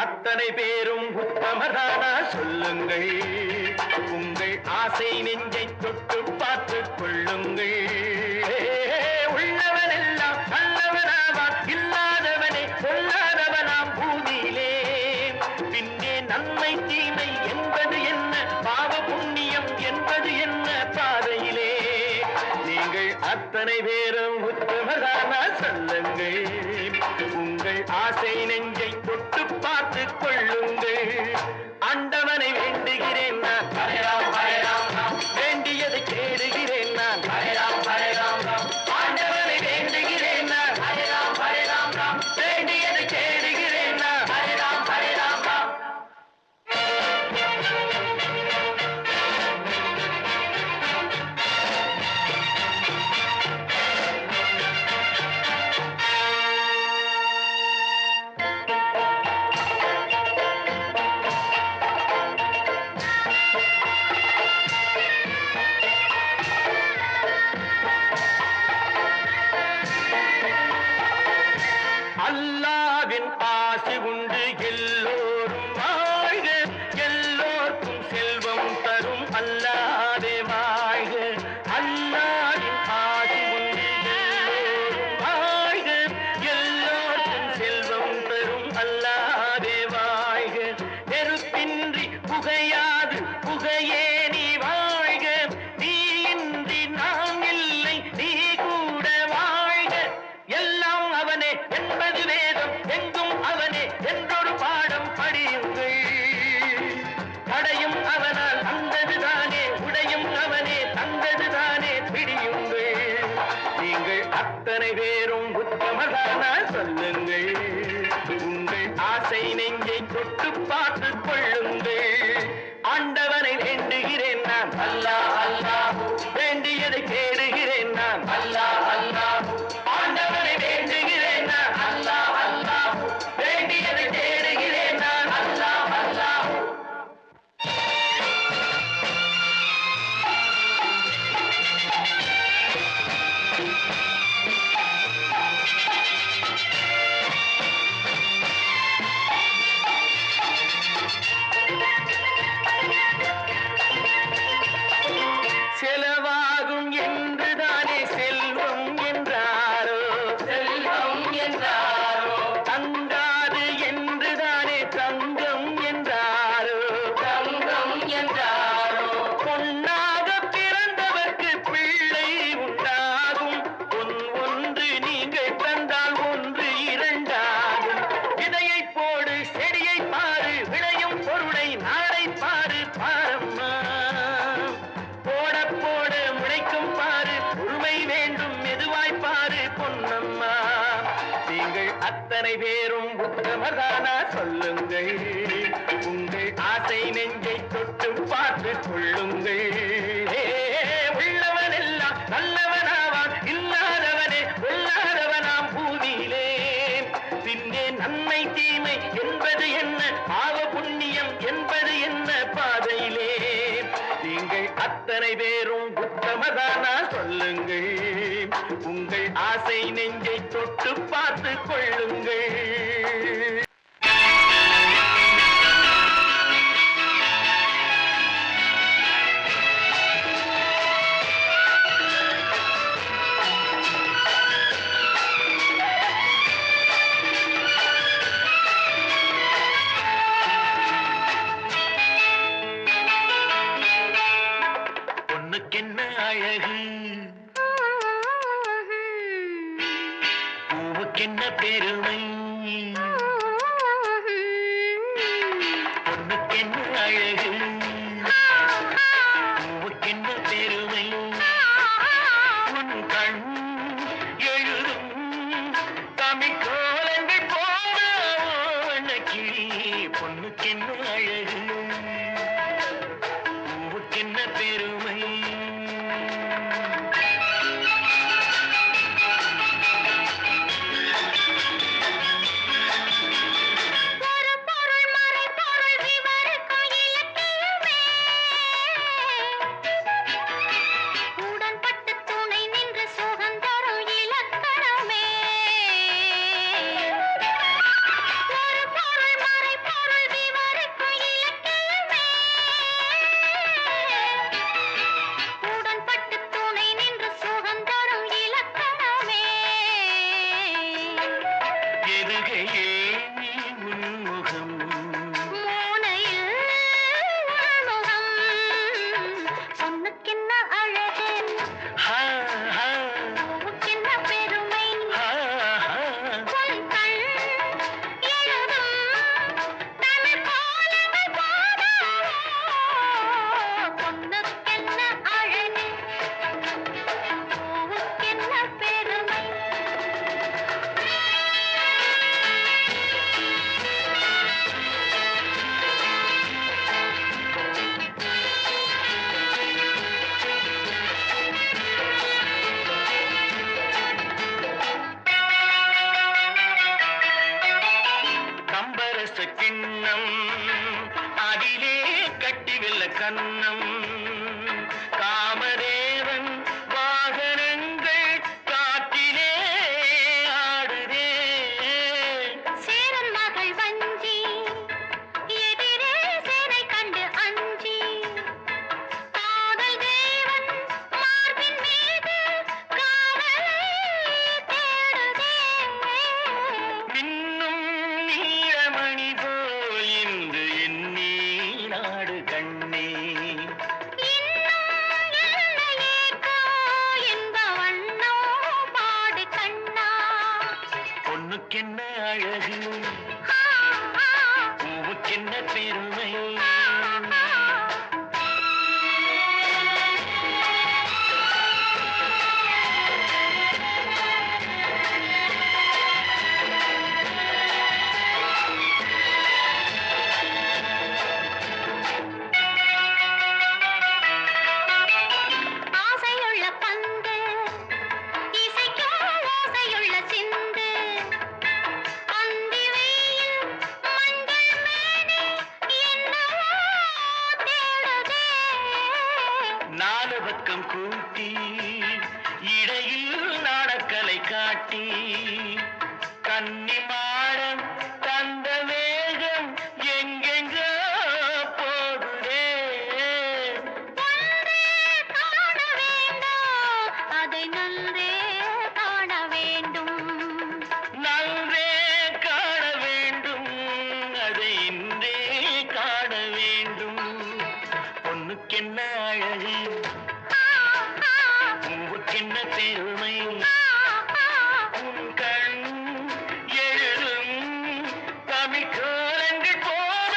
அத்தனை பேரும் உத்தமதானா சொல்லுங்கள். உங்கள் ஆசை நெஞ்சை தொட்டு பார்த்து கொள்ளுங்கள். உள்ளவன் எல்லாம் நல்லவனாவான், இல்லாதவனே சொல்லாதவனாம் பூமியிலே. பின்னே நன்மை தீமை என்பது என்ன, பாவ புண்ணியம் என்பது என்ன பாதையிலே. நீங்கள் அத்தனை பேரும் உத்தமதானா சொல்லுங்கள். உங்கள் ஆசை நெஞ்சை தொட்டு பார்த்து கொள்ளுங்கள். ஆண்டவனை வேண்டுகிறேன் நான், வேண்டியதை தேடுகிறேன் நான். ஆண்டவனை வேண்டுகிறேன் நான், வேண்டியதை தேடுகிறேன் நான். அல்லாவின் ஆசி உண்டு எல்லோரும் வாழ்க, எல்லோருக்கும் செல்வம் தரும் அல்லாவே வாழ்க. அல்லாவின் ஆசி உண்டு எல்லோரும் வாழ்க, எல்லோருக்கும் செல்வம் தரும் அல்லாவே வாழ்க. நெருப்பின்றி புகையாது புகையே நீ வாழ்க, நீ இன்றி நான் இல்லை நீ கூட வாழ்க. எல்லாம் அவனே என்பது வேதம், எங்கும் அவனே என்றொரு பாடம் படியுங்கள். தடையும் அவனால் வந்ததுதானே, உடையும் அவனே தந்ததுதானே பிடியுங்கள். நீங்கள் அத்தனை பேரும் உத்தமதானா சொல்லுங்கள். உங்கள் ஆசை நெஞ்சை தொட்டு பார்த்து கொள்ளுங்கள். ஆண்டவனை வேண்டுகிறேன் நான், அல்லாஹ் அல்லாஹ், வேண்டியதை தேடுகிறேன் நான், அல்லாஹ் அல்லாஹ். ஆண்டவனை வேண்டுகிறேன் நான், அல்லாஹ் அல்லாஹ், வேண்டியதை தேடுகிறேன் நான், அல்லாஹ் அல்லாஹ். செலவாகும் என்றுதானே செல்வம் என்றாரோ, செல்வம் என்றாரோ. தங்காது என்றுதானே தங்கம் என்றாரோ, தங்கம் என்றாரோ. பொன்னாக பிறந்தவர்க்கு பிள்ளை உண்டாகும். பொன் ஒன்று நீங்கள் தந்தால் ஒன்று இரண்டாகும். விதையை போடு செடியை பாரு, விளையும் பொருளை நாளை பாரு பாரம்மா. போட போட முளைக்கும் பாரு, பொறுமை வேண்டும் மெதுவாய் பாரு பொன்னம்மா. நீங்கள் அத்தனை பேரும் உத்தமதானா சொல்லுங்கள். உங்கள் ஆசை நெஞ்சை தொட்டு பார்த்து கொள்ளுங்கள். உள்ளவன் எல்லாம் நல்லவனாவான், இல்லாதவனே கொல்லாதவனாம் பூமியிலே. பின்னே நன்மை தீமை என்பது என்ன, பாவ புண்ணியம் என்பது என்ன பாதையிலே. நீங்கள் அத்தனை பேரும் உத்தமதானா சொல்லுங்கள். உங்கள் ஆசை நெஞ்சை தொட்டு பார்த்து கொள்ளுங்கள். பொண்ணுக்கென்ன அழகு, பூவுக்கென்ன பெருமை. பொண்ணுக்கென்ன அழகு, பூவுக்கென்ன பெருமை. உன் கண் எழுதும் தமிழ் கோலங்கள் போன வண்ணக்கிளி. பொண்ணுக்கென்ன அழகு, பூவுக்கென்ன பெருமை. கன்னம் காமதேவன் வாகனங்கள் காற்றிலே ஆடுதே. சேரன் மகள் வஞ்சி எதிரே சேனை கண்டு அஞ்சி காதல் தேவன் மார்பின் மீது காதலை தேடுதே. இன்னும் நீலமணி போல் இன்று எண்ணி நாடு கண்ணே. இன்னும் என்னையேக்கோ என்ப வண்ணோ பாடு கண்ணா. பொண்ணுக்கென்ன அழகு ஆ, ஆ, பூவுக்கென்ன பெருமை. ஆ, ஆ. ஆசையுள்ள பந்து இசைக்கோ ஓசையுள்ள சிந்து அந்தி வெயில் மஞ்சள் மேனி என்னவோ தேடுதே. நாலு பக்கம் கூட்டி இடையில் நாடக்கலை காட்டி கன்னி மாடம் தந்த வேகம் எங்கெங்கோ போகுதே. ஒன்றே காண வேண்டும் அதை நன்றே காண வேண்டும். நன்றே காண வேண்டும் அதை இன்றே காண வேண்டும். பொண்ணுக்கென்ன அழகு ஆ, ஆ, பூவுக்கென்ன பெருமை. ஆ, ஆ. உன் கண் எழுதும் தமிழ் கோலங்கள் போல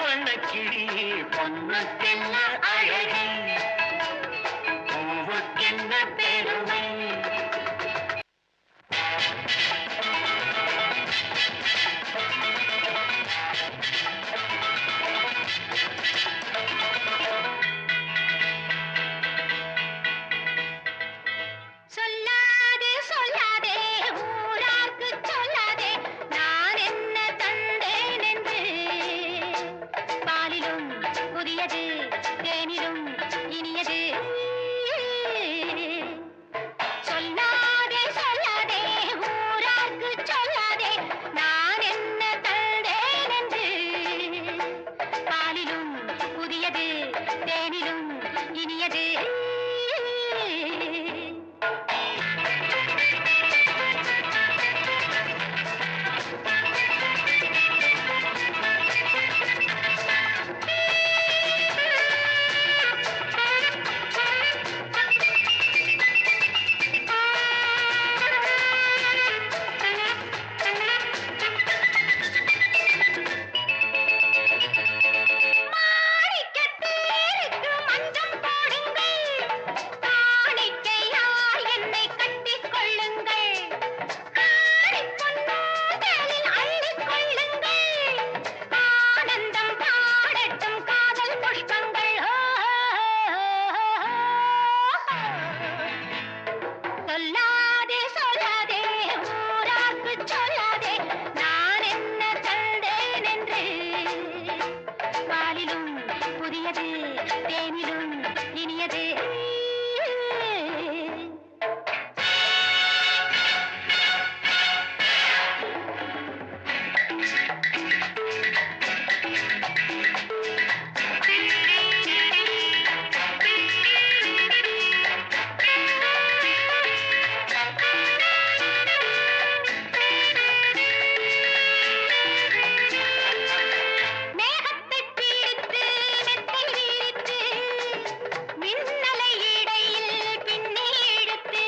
வண்ணக்கிளி. பொண்ணுக்கென்ன அழகு பூவுக்கென்ன பெருமை. சொல்லாதே சொல்லாதே ஊரார்க்கு சொல்லாதே நான் என்ன தந்தேன் என்று. பாலிலும் புதியது தேனிலும் இனியது. சொல்லாதே சொல்லாதே ஊரார்க்கு சொல்லாதே நான் என்ன தந்தேன் என்று. பாலிலும் புதியது தேனிலும் இனியது. மாணிக்கத்தேருக்கு மஞ்சம் போடுங்கள் காணிக்கையால் என்னை கட்டிக் கொள்ளுங்கள். ஆடிப் பொன்னூஞ்சலில் அள்ளிக் கொள்ளுங்கள். ஆனந்தம் பாடட்டும் காதல் புஷ்பங்கள். சொல்லாதே சொல்லாதே ஊரார்க்கு சொல்லாதே நான் என்ன தந்தேன் என்று. பாலிலும் புதியது தேனிலும் இனியது. மேகத்தை பீடித்து மெத்தை விரித்து மின்னலை இடையில் பின்னி இழுத்து.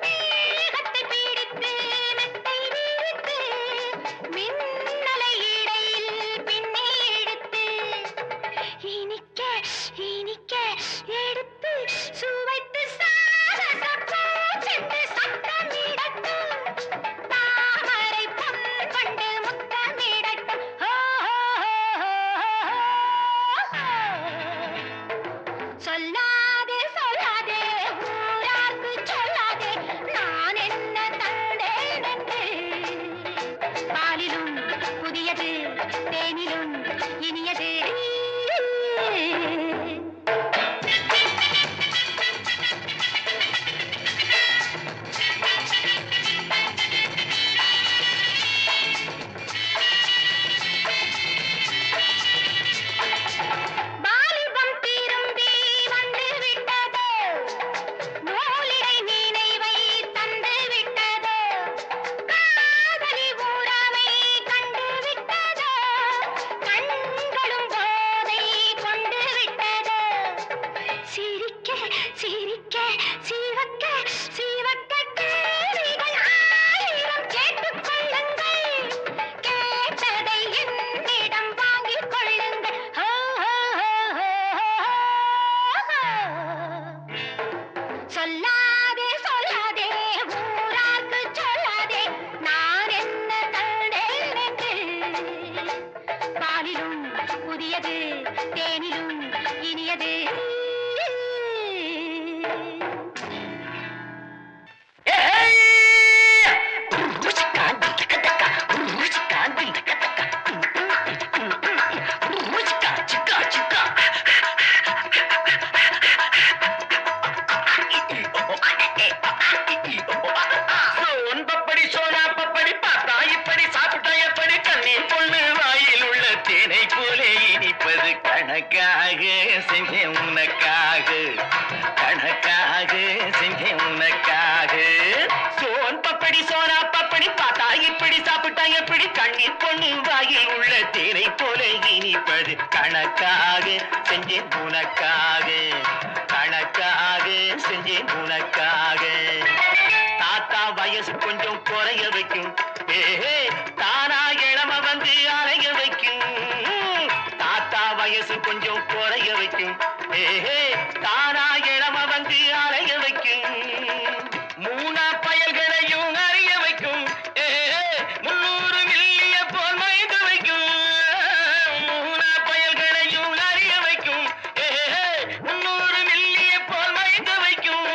மேகத்தை பீடித்து மெத்தை விரித்து மின்னலை இடையில் பின்னி இழுத்து. இனிக்க இனிக்க எடுத்து சுவைத்து சாரச பூச்செண்டு சத்தமிடட்டும். தாமரை பொன் கொண்டு முத்தமிடட்டும். சொல்லாதே சொல்லாதே ஊரார்க்கு சொல்லாதே நான் என்ன தந்தேன் என்று. பாலிலும் புதியது தேனிலும் இனியது. சிரிக்க சிவக்க சிவக்க கேள்விகள் ஆயிரம் கேட்டுக் கொள்ளுங்கள் கேட்டதை என்னிடம் வாங்கிக் கொள்ளுங்கள் சொல்லாதே சொல்லாதே ஊரார்க்கு சொல்லாதே நான் என்ன தந்தேன் என்று பாலிலும் புதியது தேனிலும் இனியது கணக்காக செஞ்சேன் உனக்காக கணக்காக செஞ்சேன் உனக்காக சோன் பப்படி சோனா பப்படி பார்த்தா இப்படி சாப்பிட்டா எப்படி கண்ணீர் பொண்ணு வாயில் உள்ள தேனை போல இனிப்பது கணக்காக செஞ்சேன் உனக்காக கணக்காக செஞ்சேன் உனக்காக தாத்தா வயசு கொஞ்சம் குறைய வைக்கும் தானா இளம வந்து அலைய வைக்கும் தாத்தா வயசு கொஞ்சம் குறைய வைக்கும் தானா இளம வந்து அலைய வைக்கும் மூணா பயல்களையும் அறிய வைக்கும் 300 மில்லிய போல் மைந்து வைக்கும் மூணா பயல்களையும் அறிய வைக்கும் 300 மில்லிய போல் மைந்து வைக்கும்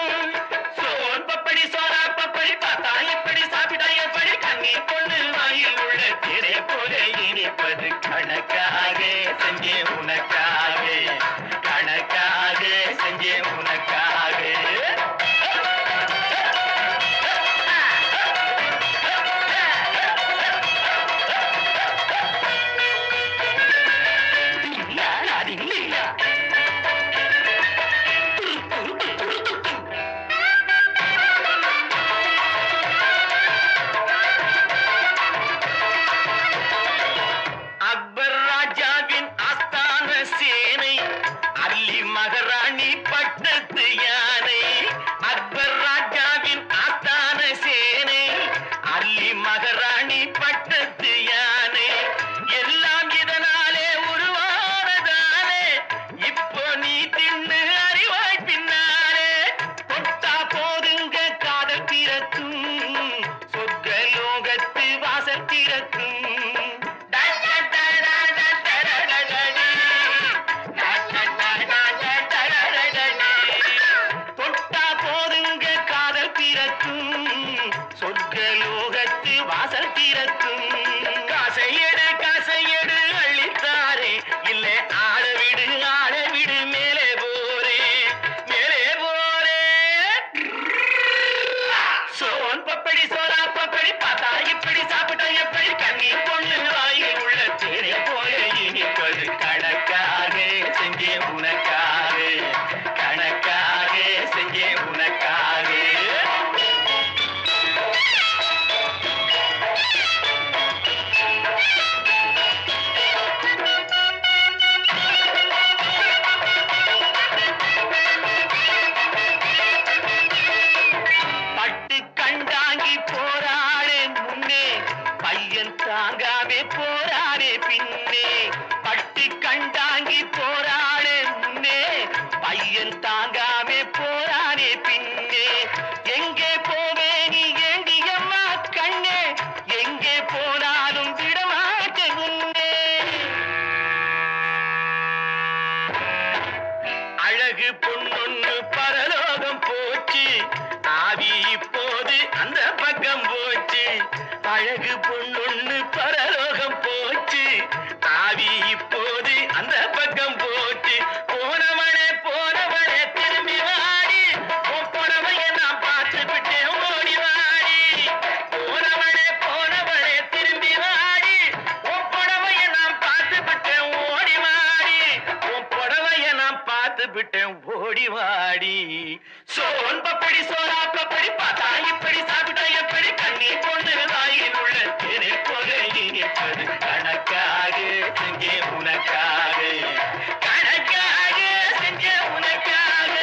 சோன் பப்படி சோனா பப்படி பார்த்தா எப்படி சாப்பிட்டா எப்படி கண்ணீர் பொண்ணு வாயில் உள்ள திரை போல இனிப்பது கணக்காக செஞ்சே உனக்காக கணக்காக செஞ்சே உனக்காக அக்பர் ராஜாவின் ஆஸ்தான சேனை அல்லி மகாராணி பட்டத்து யானை அக்பர் ராஜாவின் ஆஸ்தான சேனை அல்லி மகாராணி பட்டத்து யானை எல்லாம் இதனாலே உருவானதானே இப்போ நீ தின்னு அறிவாய் பின்னாலே தொட்டா போதுங்க காதல் பிறக்கும் சொர்க்க லோகத்து வாசல் திறக்கும் தொட்டா போதுங்க காதல் பிறக்கும் சொர்க்க லோகத்து வாசல் திறக்கும் காசையடு அள்ளித்தாரே இல்லை ஆள விடு மேலே போரே சோன் பப்படி சோனா பப்படி பார்த்தா இப்படி சாப்பிட்டா எப்படி கண்ணீர் பொண்ணு வாயில் உள்ள தேரை போல இனிப்பது கணக்காக செஞ்சே உனக்காக கணக்காக செஞ்சே உனக்காக பட்டு கண்டாங்கி போராடே முன்னே பையன் தாங்காமே போராடே பின்னே பட்டு கண்டாங்கி போராடே முன்னே பையன் தாங்காமே போராடே பின்னே எங்கே போவே நீ ஏண்டியம்மா கண்ணே எங்கே போனாலும் விடமாட்டேன் உன்னே அழகு பொண்ணொன்னு பரலோகம் போச்சு ஆவி இப்போது அந்த பக்கம் போச்சு அழகு பொண்ணொன்னு பரலோகம் போச்சு ஆவி இப்போது அந்த பக்கம் போச்சு போனவனே திரும்பி வாடி உன் புடவைய நான் பார்த்து விட்டேன் ஓடி வாடி போனவனே திரும்பி வாடி உன் புடவைய நான் பார்த்து விட்டேன் ஓடி வாடி உன் புடவைய நான் பார்த்து விட்டேன் ஓடி வாடி சோன் பப்படி சோனா பப்படி பார்த்தா இப்படி சாப்பிட்டா எப்படி கண்ணீர் பொண்ணு வாயில் உள்ள திரை போல இனிப்பது கணக்காக செஞ்சே உனக்காக கணக்காக செஞ்சே உனக்காக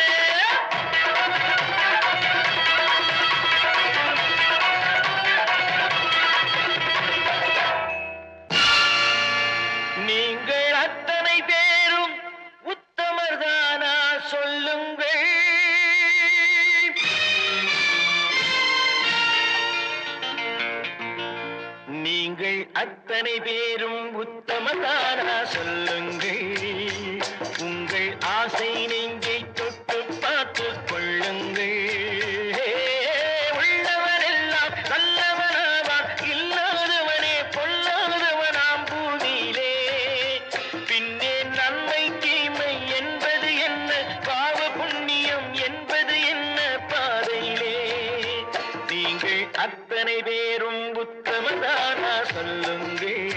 அத்தனை பேரும் உத்தமதானா சொல்லுங்கள். உங்கள் ஆசை நெஞ்சை தொட்டு பார்த்து கொள்ளுங்கள். உள்ளவனெல்லாம் நல்லவனாவான், இல்லாதவனே பொல்லாதவனாம் பூமியிலே. பின்னே நன்மை தீமை என்பது என்ன, பாவ புண்ணியம் என்பது என்ன பாதையிலே. நீங்கள் அத்தனை பேரும் உத்தமதானா சொல்லுங்கள்.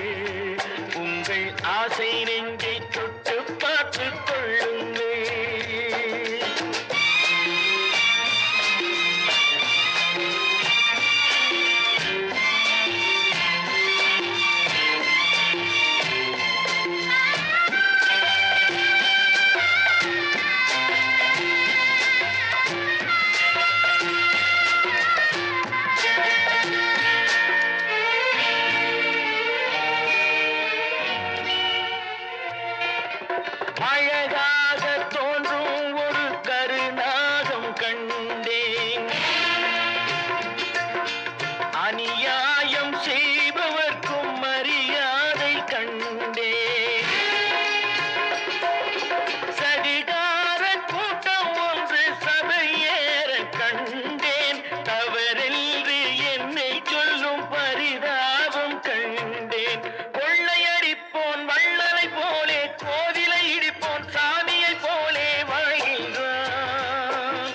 உங்கள் ஆசை நெஞ்சை தொட்டு பார்த்து கொள்ளுங்கள். அழகாக தோன்றும் ஒரு கருநாகம் கண்டேன். அநியாயம் செய்பவர்க்கும் மரியாதை கண்டேன். சதிகார கூட்டம் ஒன்று சபையேற கண்டேன். தவறென்று என்னை சொல்லும் பரிதாபம் கண்டேன். கொள்ளையடிப்போன் வள்ளலை போலே, கோவிலை இடிப்போன் சாமியை போலே வாழ்கின்றான்.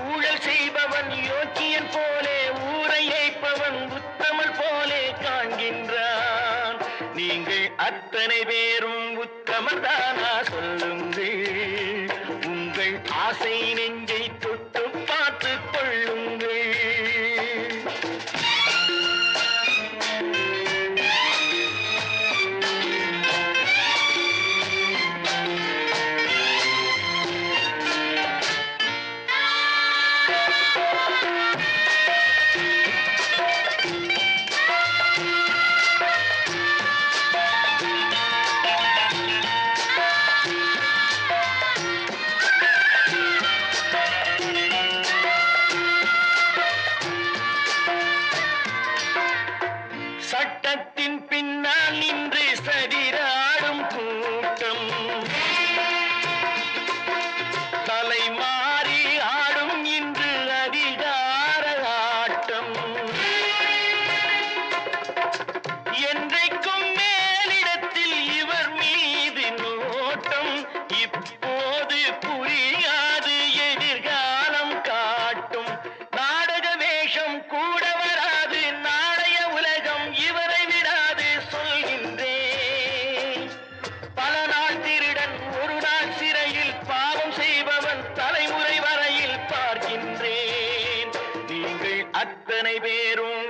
ஊழல் செய்பவன் யோக்கியன் போலே, ஊரை ஏய்ப்பவன் உத்தமல் போலே காண்கின்றான். நீங்கள் அத்தனை பேரும் உத்தமதானா சொல்லுங்கள். உங்கள் ஆசை நெஞ்சை தொட்டு பார்த்து கொள்ளுங்கள். சட்டத்தின் பின்னால் நின்று சதிராடும் கூட்டம், தலைமாறி ஆடும் இன்று அதிகார ஆட்டம். என்றைக்கும் மேலிடத்தில் இவர் மீது நோட்டம். இப்போது புரியாது, எதிர்காலம் காட்டும். நாடக வேஷம் கூட வராது, நாளைய உலகம் இவரை விடாது சொல்கின்றேன். பல நாள் திருடன், ஒரு நாள் சிறையில், பாவம் செய்பவன் தலைமுறை வரையில் பார்க்கின்றேன். நீங்கள் அத்தனை பேரும்